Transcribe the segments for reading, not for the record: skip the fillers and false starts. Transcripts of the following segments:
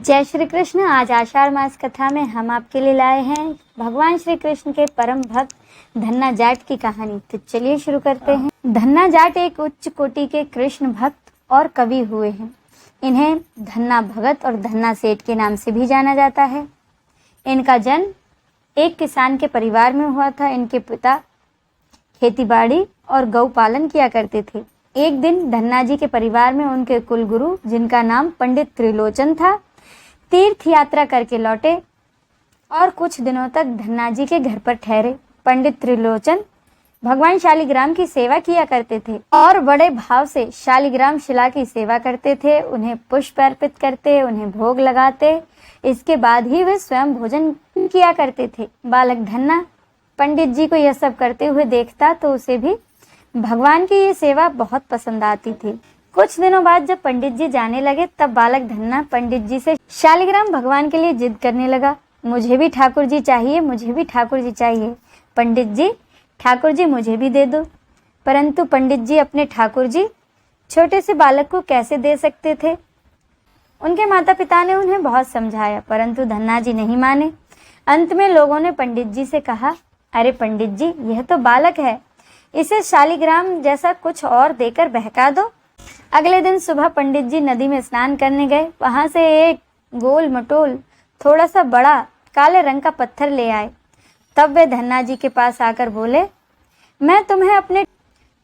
जय श्री कृष्ण। आज आषाढ़ मास कथा में हम आपके लिए लाए हैं भगवान श्री कृष्ण के परम भक्त धन्ना जाट की कहानी। तो चलिए शुरू करते हैं। धन्ना जाट एक उच्च कोटि के कृष्ण भक्त और कवि हुए हैं। इन्हें धन्ना भगत और धन्ना सेठ के नाम से भी जाना जाता है। इनका जन्म एक किसान के परिवार में हुआ था। इनके पिता खेतीबाड़ी और गौ पालन किया करते थे। एक दिन धन्ना जी के परिवार में उनके कुलगुरु, जिनका नाम पंडित त्रिलोचन था, तीर्थ यात्रा करके लौटे और कुछ दिनों तक धन्ना जी के घर पर ठहरे। पंडित त्रिलोचन भगवान शालिग्राम की सेवा किया करते थे और बड़े भाव से शालिग्राम शिला की सेवा करते थे। उन्हें पुष्प अर्पित करते, उन्हें भोग लगाते। इसके बाद ही वे स्वयं भोजन किया करते थे। बालक धन्ना पंडित जी को यह सब करते हुए देखता तो उसे भी भगवान की ये सेवा बहुत पसंद आती थी। कुछ दिनों बाद जब पंडित जी जाने लगे तब बालक धन्ना पंडित जी से शालिग्राम भगवान के लिए जिद करने लगा। मुझे भी ठाकुर जी चाहिए, मुझे भी ठाकुर जी चाहिए। पंडित जी, ठाकुर जी मुझे भी दे दो। परंतु पंडित जी अपने ठाकुर जी छोटे से बालक को कैसे दे सकते थे। उनके माता पिता ने उन्हें बहुत समझाया, परंतु धन्ना जी नहीं माने। अंत में लोगों ने पंडित जी से कहा, अरे पंडित जी, यह तो बालक है, इसे शालिग्राम जैसा कुछ और देकर बहका दो। अगले दिन सुबह पंडित जी नदी में स्नान करने गए। वहां से एक गोल मटोल थोड़ा सा बड़ा काले रंग का पत्थर ले आए। तब वे धन्ना जी के पास आकर बोले, मैं तुम्हें अपने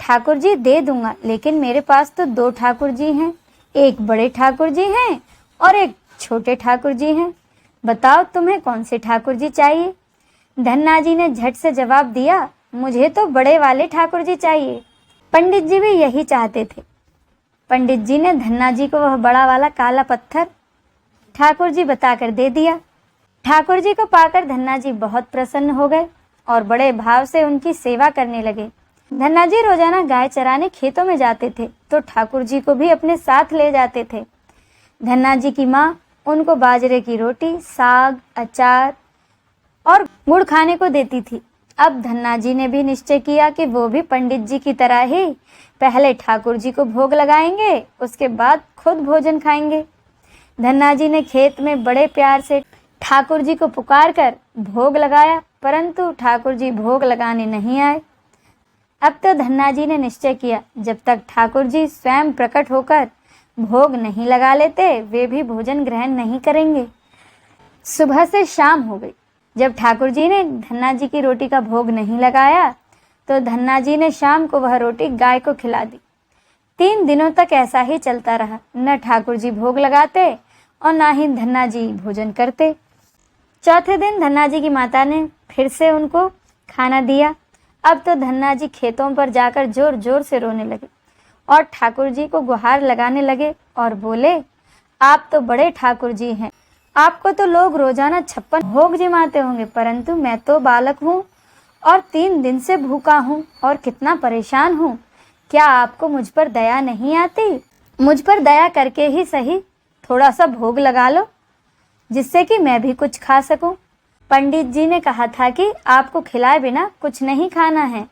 ठाकुर जी दे दूंगा, लेकिन मेरे पास तो दो ठाकुर जी हैं, एक बड़े ठाकुर जी हैं और एक छोटे ठाकुर जी हैं। बताओ तुम्हें कौन से ठाकुर जी चाहिए। धन्ना जी ने झट से जवाब दिया, मुझे तो बड़े वाले ठाकुर जी चाहिए। पंडित जी भी यही चाहते थे। पंडित जी ने धन्ना जी को वह बड़ा वाला काला पत्थर ठाकुर जी बताकर दे दिया। ठाकुर जी को पाकर धन्ना जी बहुत प्रसन्न हो गए और बड़े भाव से उनकी सेवा करने लगे। धन्ना जी रोजाना गाय चराने खेतों में जाते थे तो ठाकुर जी को भी अपने साथ ले जाते थे। धन्ना जी की माँ उनको बाजरे की रोटी, साग, अचार और गुड़ खाने को देती थी। अब धन्ना जी ने भी निश्चय किया कि वो भी पंडित जी की तरह ही पहले ठाकुर जी को भोग लगाएंगे, उसके बाद खुद भोजन खाएंगे। धन्ना जी ने खेत में बड़े प्यार से ठाकुर जी को पुकार कर भोग लगाया, परंतु ठाकुर जी भोग लगाने नहीं आए। अब तो धन्ना जी ने निश्चय किया, जब तक ठाकुर जी स्वयं प्रकट होकर भोग नहीं लगा लेते, वे भी भोजन ग्रहण नहीं करेंगे। सुबह से शाम हो गई। जब ठाकुर जी ने धन्ना जी की रोटी का भोग नहीं लगाया तो धन्ना जी ने शाम को वह रोटी गाय को खिला दी। 3 दिनों तक ऐसा ही चलता रहा। न ठाकुर जी भोग लगाते और न ही धन्ना जी भोजन करते। चौथे दिन धन्ना जी की माता ने फिर से उनको खाना दिया। अब तो धन्ना जी खेतों पर जाकर जोर जोर से रोने लगे और ठाकुर जी को गुहार लगाने लगे और बोले, आप तो बड़े ठाकुर जी हैं, आपको तो लोग रोजाना 56 भोग जिमाते होंगे, परंतु मैं तो बालक हूँ और 3 दिन से भूखा हूँ और कितना परेशान हूँ। क्या आपको मुझ पर दया नहीं आती? मुझ पर दया करके ही सही थोड़ा सा भोग लगा लो, जिससे कि मैं भी कुछ खा सकूं। पंडित जी ने कहा था कि आपको खिलाए बिना कुछ नहीं खाना है,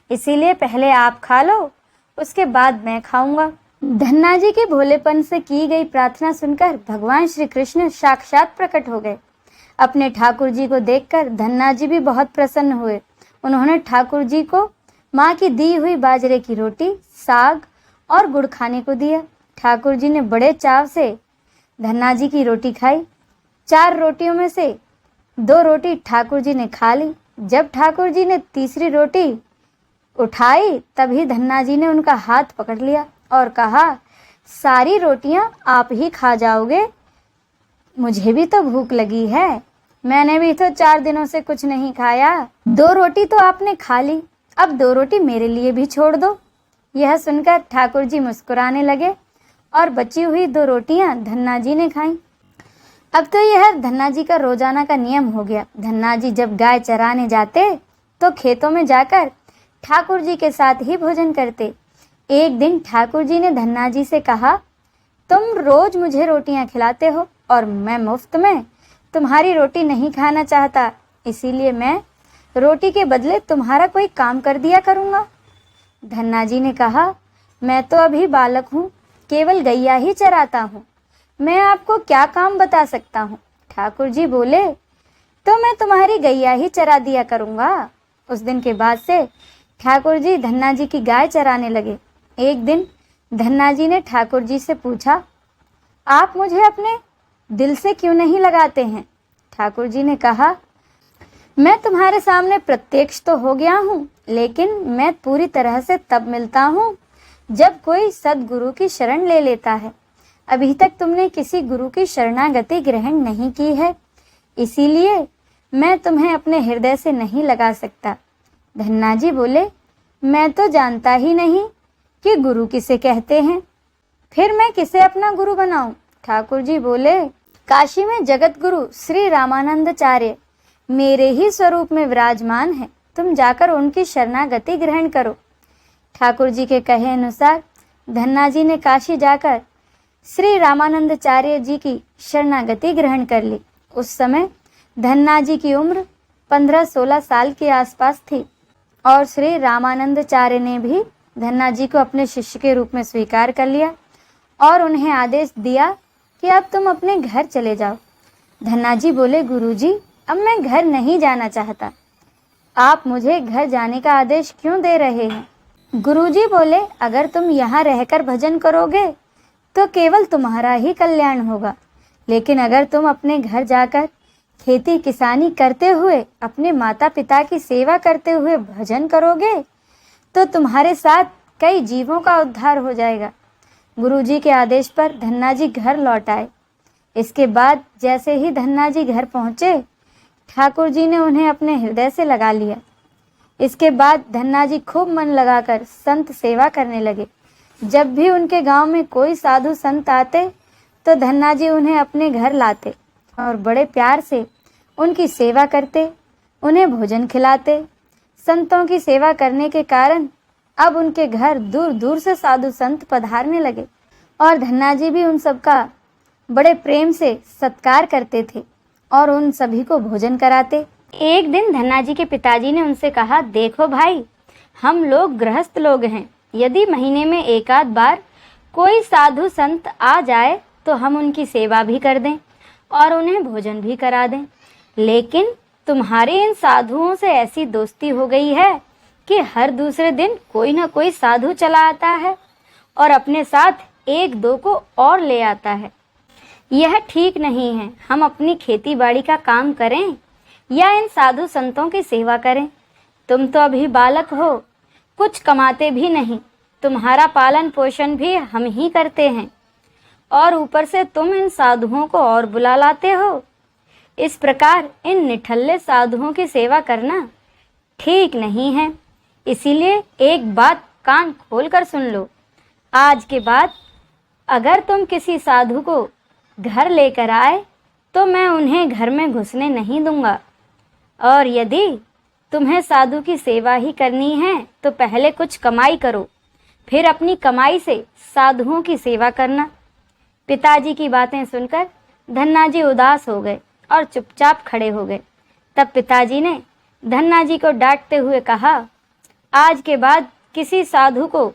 इसीलिए पहले आप खा लो, उसके बाद मैं खाऊंगा। धन्ना जी के भोलेपन से की गई प्रार्थना सुनकर भगवान श्री कृष्ण साक्षात प्रकट हो गए। अपने ठाकुर जी को देखकर धन्ना जी भी बहुत प्रसन्न हुए। उन्होंने ठाकुर जी को माँ की दी हुई बाजरे की रोटी, साग और गुड़ खाने को दिया। ठाकुर जी ने बड़े चाव से धन्ना जी की रोटी खाई। 4 रोटियों में से 2 रोटी ठाकुर जी ने खा ली। जब ठाकुर जी ने तीसरी रोटी उठाई तभी धन्ना जी ने उनका हाथ पकड़ लिया और कहा, सारी रोटियां आप ही खा जाओगे, मुझे भी तो भूख लगी है, मैंने भी तो 4 दिनों से कुछ नहीं खाया। 2 रोटी तो आपने खा ली, अब 2 रोटी मेरे लिए भी छोड़ दो। यह सुनकर ठाकुर जी मुस्कुराने लगे और बची हुई 2 रोटियां धन्ना जी ने खाई। अब तो यह धन्ना जी का रोजाना का नियम हो गया। धन्ना जी जब गाय चराने जाते तो खेतों में जाकर ठाकुर जी के साथ ही भोजन करते। एक दिन ठाकुर जी ने धन्ना जी से कहा, तुम रोज मुझे रोटियां खिलाते हो और मैं मुफ्त में तुम्हारी रोटी नहीं खाना चाहता, इसीलिए मैं रोटी के बदले तुम्हारा कोई काम कर दिया करूँगा। धन्ना जी ने कहा, मैं तो अभी बालक हूँ, केवल गैया ही चराता हूँ, मैं आपको क्या काम बता सकता हूँ? ठाकुर जी बोले, तो मैं तुम्हारी गैया ही चरा दिया करूँगा। उस दिन के बाद से ठाकुर जी धन्ना जी की गाय चराने लगे। एक दिन धन्ना जी ने ठाकुर जी से पूछा, आप मुझे अपने दिल से क्यों नहीं लगाते हैं? ठाकुर जी ने कहा, मैं तुम्हारे सामने प्रत्यक्ष तो हो गया हूँ, लेकिन मैं पूरी तरह से तब मिलता हूँ जब कोई सदगुरु की शरण ले लेता है। अभी तक तुमने किसी गुरु की शरणागति ग्रहण नहीं की है, इसीलिए मैं तुम्हें अपने हृदय से नहीं लगा सकता। धन्ना जी बोले, मैं तो जानता ही नहीं कि गुरु किसे कहते हैं, फिर मैं किसे अपना गुरु बनाऊं? ठाकुर जी बोले, काशी में जगत गुरु श्री रामानंदाचार्य मेरे ही स्वरूप में विराजमान है, तुम जाकर उनकी शरणागति ग्रहण करो। ठाकुर जी के कहे अनुसार धन्ना जी ने काशी जाकर श्री रामानंदाचार्य जी की शरणागति ग्रहण कर ली। उस समय धन्ना जी की उम्र 15-16 साल के आसपास थी और श्री रामानंदाचार्य ने भी धन्ना जी को अपने शिष्य के रूप में स्वीकार कर लिया और उन्हें आदेश दिया कि अब तुम अपने घर चले जाओ। धन्ना जी बोले, गुरुजी, अब मैं घर नहीं जाना चाहता, आप मुझे घर जाने का आदेश क्यों दे रहे हैं? गुरुजी बोले, अगर तुम यहाँ रहकर भजन करोगे तो केवल तुम्हारा ही कल्याण होगा, लेकिन अगर तुम अपने घर जाकर खेती किसानी करते हुए अपने माता पिता की सेवा करते हुए भजन करोगे तो तुम्हारे साथ कई जीवों का उद्धार हो जाएगा। गुरुजी के आदेश पर धन्ना जी घर लौट आए। इसके बाद जैसे ही धन्ना जी घर पहुँचे, ठाकुर जी ने उन्हें अपने हृदय से लगा लिया। इसके बाद धन्ना जी खूब मन लगाकर संत सेवा करने लगे। जब भी उनके गांव में कोई साधु संत आते तो धन्ना जी उन्हें अपने घर लाते और बड़े प्यार से उनकी सेवा करते, उन्हें भोजन खिलाते। संतों की सेवा करने के कारण अब उनके घर दूर दूर से साधु संत पधारने लगे और धन्ना जी भी उन सबका बड़े प्रेम से सत्कार करते थे और उन सभी को भोजन कराते। एक दिन धन्ना जी के पिताजी ने उनसे कहा, देखो भाई, हम लोग गृहस्थ लोग हैं, यदि महीने में एक आध बार कोई साधु संत आ जाए तो हम उनकी सेवा भी कर दें और उन्हें भोजन भी करा दें, लेकिन तुम्हारे इन साधुओं से ऐसी दोस्ती हो गई है कि हर दूसरे दिन कोई ना कोई साधु चला आता है और अपने साथ एक दो को और ले आता है। यह ठीक नहीं है। हम अपनी खेती बाड़ी का काम करें या इन साधु संतों की सेवा करें। तुम तो अभी बालक हो, कुछ कमाते भी नहीं, तुम्हारा पालन पोषण भी हम ही करते हैं और ऊपर से तुम इन साधुओं को और बुला लाते हो। इस प्रकार इन निठल्ले साधुओं की सेवा करना ठीक नहीं है। इसीलिए एक बात कान खोल कर सुन लो, आज के बाद अगर तुम किसी साधु को घर लेकर आए तो मैं उन्हें घर में घुसने नहीं दूंगा, और यदि तुम्हें साधु की सेवा ही करनी है तो पहले कुछ कमाई करो, फिर अपनी कमाई से साधुओं की सेवा करना। पिताजी की बातें सुनकर धन्ना जी उदास हो गए और चुपचाप खड़े हो गए। तब पिताजी ने धन्ना जी को डांटते हुए कहा, आज के बाद किसी साधु को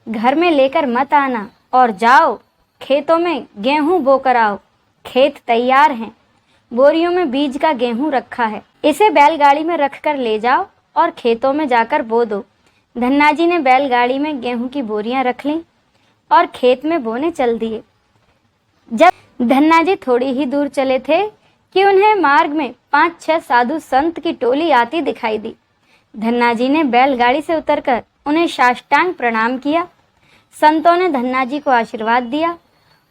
घर में लेकर मत आना और जाओ खेतों में गेहूं बोकर आओ। खेत तैयार हैं, बोरियों में बीज का गेहूं रखा है, इसे बैलगाड़ी में रखकर ले जाओ और खेतों में जाकर बो दो। धन्ना जी ने बैलगाड़ी में गेहूं की बोरियां रख लीं और खेत में बोने चल दिए। जब धन्ना जी थोड़ी ही दूर चले थे कि उन्हें मार्ग में 5-6 साधु संत की टोली आती दिखाई दी। धन्ना जी ने बैलगाड़ी से उतरकर उन्हें साष्टांग प्रणाम किया। संतों ने धन्ना जी को आशीर्वाद दिया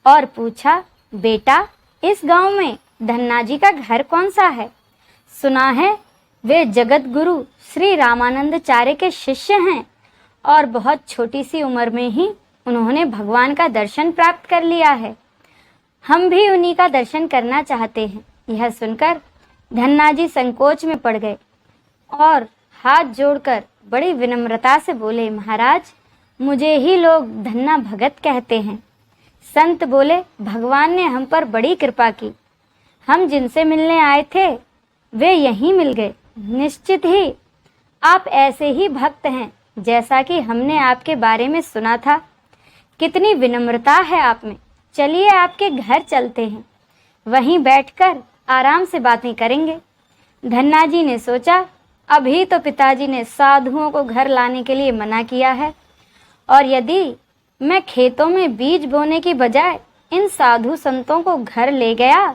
और पूछा, बेटा, इस गांव में धन्ना जी का घर कौन सा है? सुना है वे जगत गुरु श्री रामानंदाचार्य के शिष्य हैं और बहुत छोटी सी उम्र में ही उन्होंने भगवान का दर्शन प्राप्त कर लिया है। हम भी उन्हीं का दर्शन करना चाहते हैं। यह सुनकर धन्ना जी संकोच में पड़ गए और हाथ जोड़कर बड़ी विनम्रता से बोले, महाराज, मुझे ही लोग धन्ना भगत कहते हैं। संत बोले, भगवान ने हम पर बड़ी कृपा की, हम जिनसे मिलने आए थे वे यहीं मिल गए। निश्चित ही आप ऐसे ही भक्त हैं जैसा कि हमने आपके बारे में सुना था। कितनी विनम्रता है आप में। चलिए आपके घर चलते हैं, वहीं बैठकर आराम से बातें करेंगे। धन्ना जी ने सोचा, अभी तो पिताजी ने साधुओं को घर लाने के लिए मना किया है, और यदि मैं खेतों में बीज बोने की बजाय इन साधु संतों को घर ले गया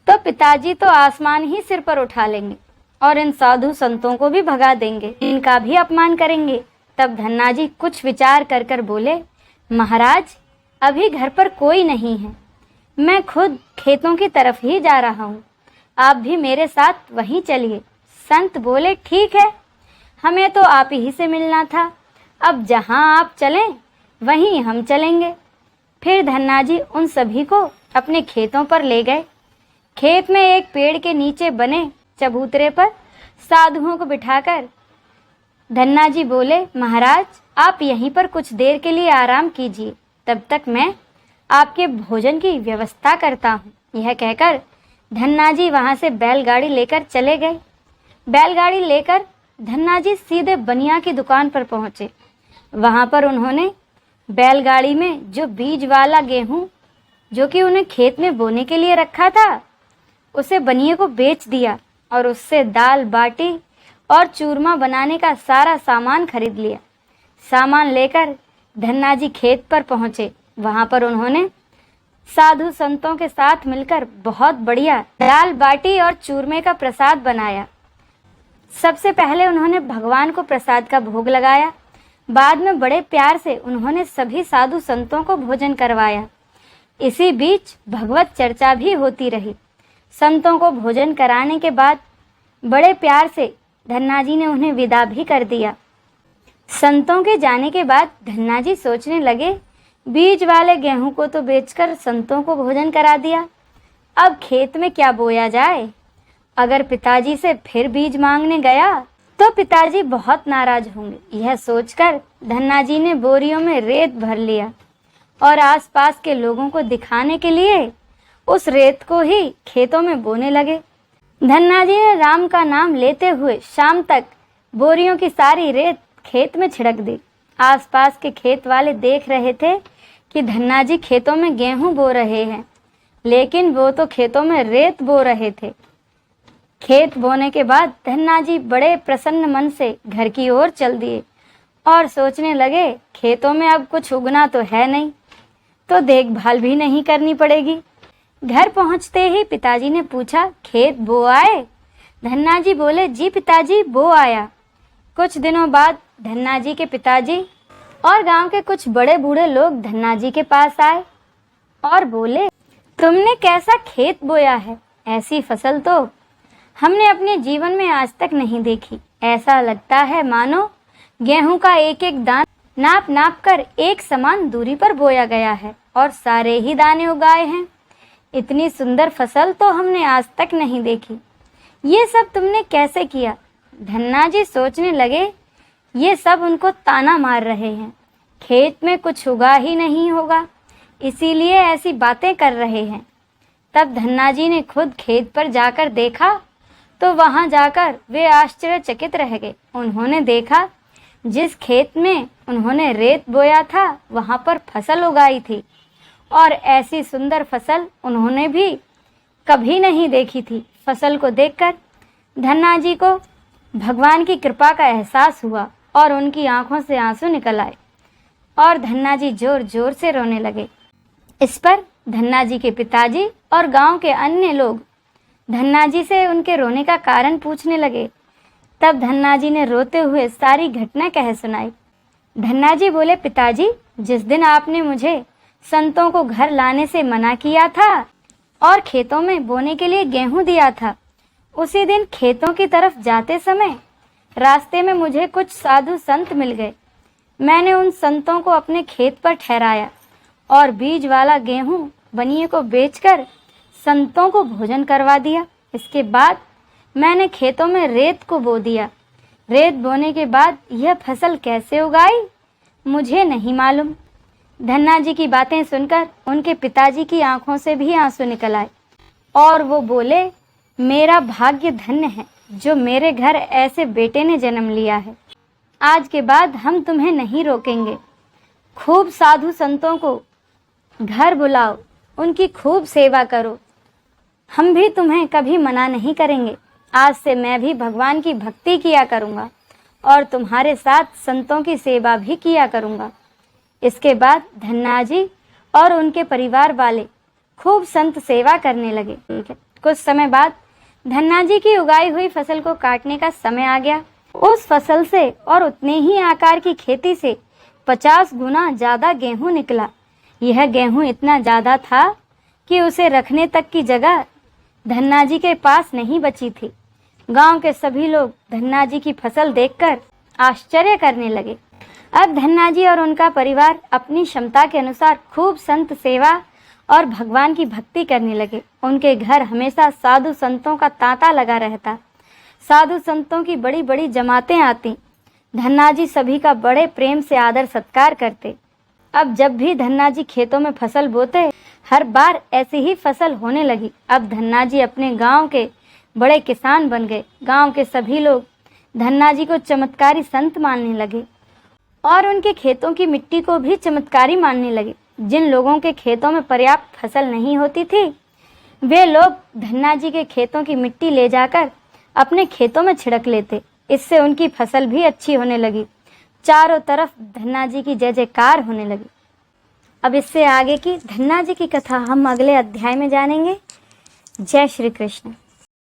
तो पिताजी तो आसमान ही सिर पर उठा लेंगे और इन साधु संतों को भी भगा देंगे, इनका भी अपमान करेंगे। तब धन्ना जी कुछ विचार कर कर बोले, महाराज अभी घर पर कोई नहीं है, मैं खुद खेतों की तरफ ही जा रहा हूँ, आप भी मेरे साथ वहीं चलिए। संत बोले, ठीक है, हमें तो आप ही से मिलना था, अब जहाँ आप चलें वहीं हम चलेंगे। फिर धन्ना जी उन सभी को अपने खेतों पर ले गए। खेत में एक पेड़ के नीचे बने चबूतरे पर साधुओं को बिठाकर धन्ना जी बोले, महाराज आप यहीं पर कुछ देर के लिए आराम कीजिए, तब तक मैं आपके भोजन की व्यवस्था करता हूँ। यह कहकर धन्ना जी वहाँ से बैलगाड़ी लेकर चले गए। बैलगाड़ी लेकर धन्ना जी सीधे बनिया की दुकान पर पहुँचे। वहाँ पर उन्होंने बैलगाड़ी में जो बीज वाला गेहूँ जो कि उन्हें खेत में बोने के लिए रखा था, उसे बनिए को बेच दिया और उससे दाल बाटी और चूरमा बनाने का सारा सामान खरीद लिया। सामान लेकर धन्ना जी खेत पर पहुँचे। वहाँ पर उन्होंने साधु संतों के साथ मिलकर बहुत बढ़िया दाल बाटी और चूरमे का प्रसाद बनाया। सबसे पहले उन्होंने भगवान को प्रसाद का भोग लगाया, बाद में बड़े प्यार से उन्होंने सभी साधु संतों को भोजन करवाया। इसी बीच भगवत चर्चा भी होती रही। संतों को भोजन कराने के बाद बड़े प्यार से धन्ना जी ने उन्हें विदा भी कर दिया। संतों के जाने के बाद धन्ना जी सोचने लगे, बीज वाले गेहूं को तो बेचकर संतों को भोजन करा दिया, अब खेत में क्या बोया जाए। अगर पिताजी से फिर बीज मांगने गया तो पिताजी बहुत नाराज होंगे। यह सोचकर धन्ना जी ने बोरियों में रेत भर लिया और आसपास के लोगों को दिखाने के लिए उस रेत को ही खेतों में बोने लगे। धन्ना जी ने राम का नाम लेते हुए शाम तक बोरियों की सारी रेत खेत में छिड़क दी। आसपास के खेत वाले देख रहे थे कि धन्ना जी खेतों में गेहूं बो रहे हैं, लेकिन वो तो खेतों में रेत बो रहे थे। खेत बोने के बाद धन्ना जी बड़े प्रसन्न मन से घर की ओर चल दिए और सोचने लगे, खेतों में अब कुछ उगना तो है नहीं, तो देखभाल भी नहीं करनी पड़ेगी। घर पहुंचते ही पिताजी ने पूछा, खेत बो आए? धन्ना जी बोले, जी पिताजी बो आया। कुछ दिनों बाद धन्ना जी के पिताजी और गांव के कुछ बड़े बूढ़े लोग धन्ना जी के पास आए और बोले, तुमने कैसा खेत बोया है, ऐसी फसल तो हमने अपने जीवन में आज तक नहीं देखी। ऐसा लगता है मानो गेहूं का एक एक दाना नाप नाप कर एक समान दूरी पर बोया गया है और सारे ही दाने उगाए हैं। इतनी सुंदर फसल तो हमने आज तक नहीं देखी। ये सब तुमने कैसे किया? धन्ना जी सोचने लगे, ये सब उनको ताना मार रहे हैं, खेत में कुछ उगा ही नहीं होगा, इसीलिए ऐसी बातें कर रहे हैं। तब धन्ना जी ने खुद खेत पर जाकर देखा तो वहां जाकर वे आश्चर्यचकित रह गए। उन्होंने देखा जिस खेत में उन्होंने रेत बोया था वहां पर फसल उगाई थी और ऐसी सुंदर फसल उन्होंने भी कभी नहीं देखी थी। फसल को देखकर धन्ना जी को भगवान की कृपा का एहसास हुआ और उनकी आंखों से आंसू निकल आए और धन्ना जी जोर जोर से रोने लगे। इस पर धन्ना जी के पिताजी और गांव के अन्य लोग धन्ना जी से उनके रोने का कारण पूछने लगे। तब धन्ना जी ने रोते हुए सारी घटना कह सुनाई। धन्ना जी बोले, पिताजी, जिस दिन आपने मुझे संतों को घर लाने से मना किया था और खेतों में बोने के लिए गेहूं दिया था, उसी दिन खेतों की तरफ जाते समय रास्ते में मुझे कुछ साधु संत मिल गए। मैंने उन संतों को अपने खेत पर ठहराया और बीज वाला गेहूं बनिए को बेचकर संतों को भोजन करवा दिया। इसके बाद मैंने खेतों में रेत को बो दिया। रेत बोने के बाद यह फसल कैसे उगाई मुझे नहीं मालूम। धन्ना जी की बातें सुनकर उनके पिताजी की आंखों से भी आंसू निकल आए और वो बोले, मेरा भाग्य धन्य है जो मेरे घर ऐसे बेटे ने जन्म लिया है। आज के बाद हम तुम्हें नहीं रोकेंगे। खूब साधु संतों को घर बुलाओ उनकी खूब सेवा करो। हम भी तुम्हें कभी मना नहीं करेंगे। आज से मैं भी भगवान की भक्ति किया करूँगा और तुम्हारे साथ संतों की सेवा भी किया करूँगा। इसके बाद धन्ना जी और उनके परिवार वाले खूब संत सेवा करने लगे। कुछ समय बाद धन्ना जी की उगाई हुई फसल को काटने का समय आ गया। उस फसल से और उतने ही आकार की खेती से 50 गुना ज्यादा गेहूं निकला। यह गेहूं इतना ज्यादा था कि उसे रखने तक की जगह धन्ना जी के पास नहीं बची थी। गांव के सभी लोग धन्ना जी की फसल देखकर आश्चर्य करने लगे। अब धन्ना जी और उनका परिवार अपनी क्षमता के अनुसार खूब संत सेवा और भगवान की भक्ति करने लगे। उनके घर हमेशा साधु संतों का तांता लगा रहता। साधु संतों की बड़ी बड़ी जमातें आती। धन्ना जी सभी का बड़े प्रेम से आदर सत्कार करते। अब जब भी धन्ना जी खेतों में फसल बोते, हर बार ऐसी ही फसल होने लगी। अब धन्ना जी अपने गांव के बड़े किसान बन गए। गांव के सभी लोग धन्ना जी को चमत्कारी संत मानने लगे और उनके खेतों की मिट्टी को भी चमत्कारी मानने लगे। जिन लोगों के खेतों में पर्याप्त फसल नहीं होती थी, वे लोग धन्ना जी के खेतों की मिट्टी ले जाकर अपने खेतों में छिड़क लेते। इससे उनकी फसल भी अच्छी होने लगी। चारों तरफ धन्ना जी की जय जयकार होने लगी। अब इससे आगे की धन्ना जी की कथा हम अगले अध्याय में जानेंगे। जय श्री कृष्ण।